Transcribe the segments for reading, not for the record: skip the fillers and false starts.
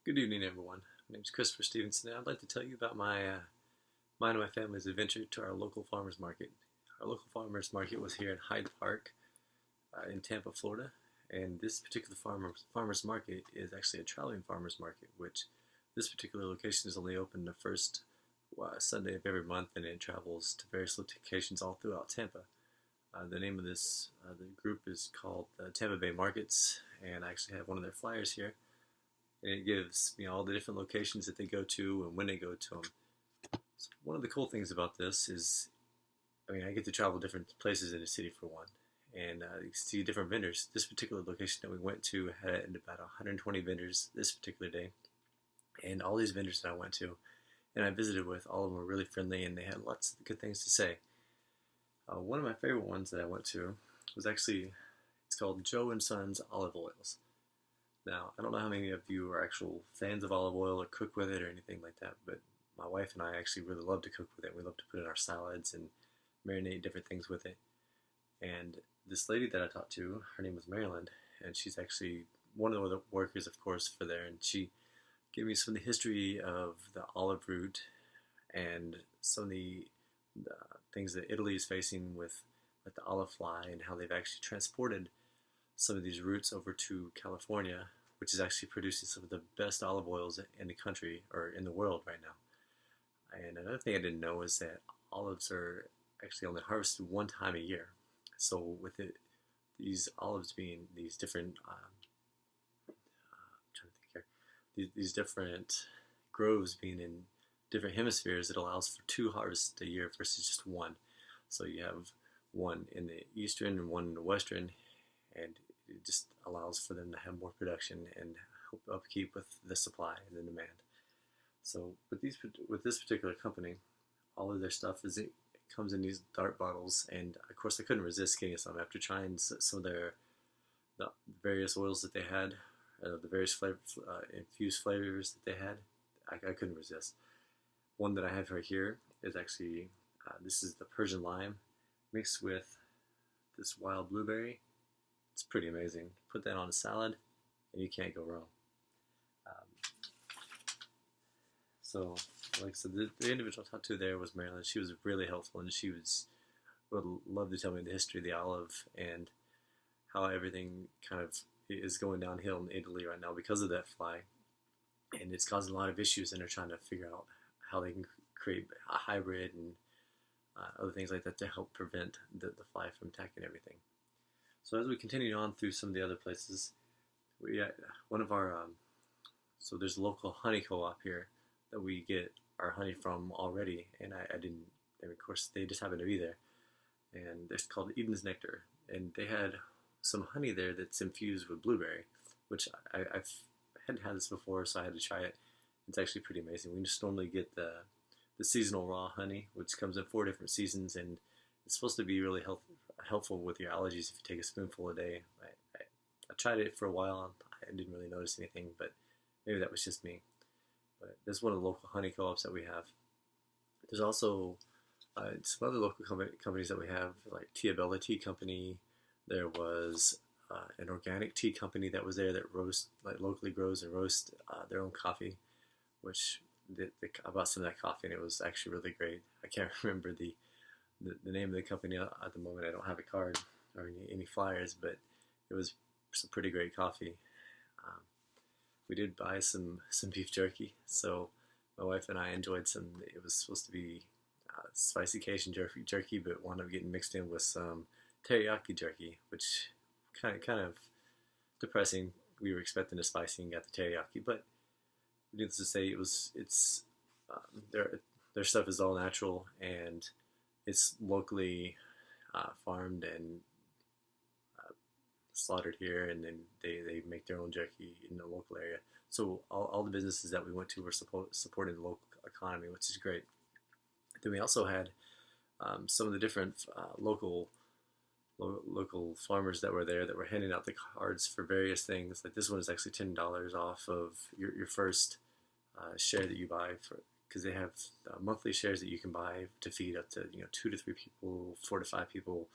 Good evening, everyone. My name is Christopher Stevenson, and I'd like to tell you about mine and my family's adventure to our local farmers market. Our local farmers market was here in Hyde Park, in Tampa, Florida, and this particular farmers market is actually a traveling farmers market, which this particular location is only open the first Sunday of every month, and it travels to various locations all throughout Tampa. The name of the group is called Tampa Bay Markets, and I actually have one of their flyers here, and it gives all the different locations that they go to and when they go to them. So one of the cool things about this is, I get to travel different places in the city for one, and you see different vendors. This particular location that we went to had about 120 vendors this particular day, and all these vendors that I went to and I visited with, all of them were really friendly and they had lots of good things to say. One of my favorite ones that I went to was actually, it's called Joe and Sons Olive Oils. Now, I don't know how many of you are actual fans of olive oil or cook with it or anything like that, but my wife and I actually really love to cook with it. We love to put it in our salads and marinate different things with it. And this lady that I talked to, her name was Maryland, and she's actually one of the workers, of course, for there, and she gave me some of the history of the olive root and some of the things that Italy is facing with the olive fly and how they've actually transported some of these roots over to California, which is actually producing some of the best olive oils in the country or in the world right now. And another thing I didn't know is that olives are actually only harvested one time a year. So with it, these olives being these different, I'm trying to think here, these different groves being in different hemispheres, it allows for two harvests a year versus just one. So you have one in the eastern and one in the western, and it just allows for them to have more production and help upkeep with the supply and the demand. So with this particular company, all of their stuff it comes in these dark bottles, and of course I couldn't resist getting some after trying some of the various oils that they had, the various infused flavors that they had. I couldn't resist. One that I have right here is actually this is the Persian lime mixed with this wild blueberry. It's pretty amazing. Put that on a salad, and you can't go wrong. Um, so, like I said, the individual I talked to there was Marilyn. She was really helpful, and she would love to tell me the history of the olive and how everything kind of is going downhill in Italy right now because of that fly, and it's causing a lot of issues. And they're trying to figure out how they can create a hybrid and other things like that to help prevent the fly from attacking everything. So as we continued on through some of the other places, we one of our so there's a local honey co-op here that we get our honey from already, and I didn't. And of course, they just happened to be there, and it's called Eden's Nectar, and they had some honey there that's infused with blueberry, which I've hadn't had this before, so I had to try it. It's actually pretty amazing. We just normally get the seasonal raw honey, which comes in 4 different seasons, and it's supposed to be really helpful with your allergies if you take a spoonful a day. I tried it for a while. I didn't really notice anything, but maybe that was just me. But this is one of the local honey co-ops that we have. There's also some other local companies that we have, like Tia Bella Tea Company. There was an organic tea company that was there that locally grows and roasts their own coffee, which I bought some of that coffee and it was actually really great. I can't remember the name of the company at the moment. I don't have a card or any flyers, but it was some pretty great coffee. We did buy some beef jerky, so my wife and I enjoyed some. It was supposed to be spicy Cajun jerky, but wound up getting mixed in with some teriyaki jerky, which kind of depressing. We were expecting the spicy and got the teriyaki, but needless to say, it's their stuff is all natural and it's locally farmed and slaughtered here, and then they make their own jerky in the local area. So all the businesses that we went to were supporting the local economy, which is great. Then we also had some of the different local farmers that were there that were handing out the cards for various things. Like this one is actually $10 off of your first share that you buy, because they have monthly shares that you can buy to feed up to 2 to 3 people, 4 to 5 people,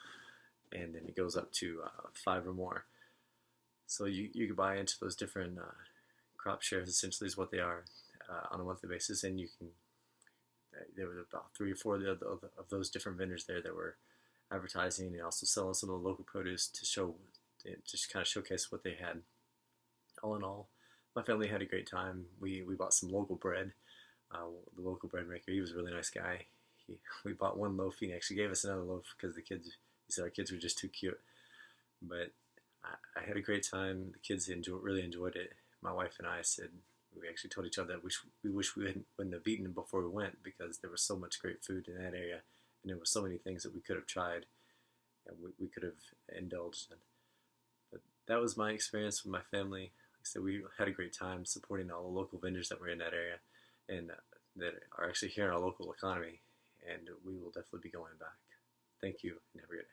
and then it goes up to 5 or more. So you can buy into those different crop shares essentially is what they are on a monthly basis, and you can. There were about 3 or 4 of those different vendors there that were advertising and also selling some of the local produce to show, just kind of showcase what they had. All in all, my family had a great time. We bought some local bread. The local bread maker, he was a really nice guy. We bought 1 loaf. He actually gave us another loaf because he said our kids were just too cute. But I had a great time. The kids really enjoyed it. My wife and I said, we actually told each other that we wish we wouldn't have eaten before we went, because there was so much great food in that area, and there were so many things that we could have tried and we could have indulged in. But that was my experience with my family. Like I said, we had a great time supporting all the local vendors that were in that area and that are actually here in our local economy, and we will definitely be going back. Thank you, and have a great day.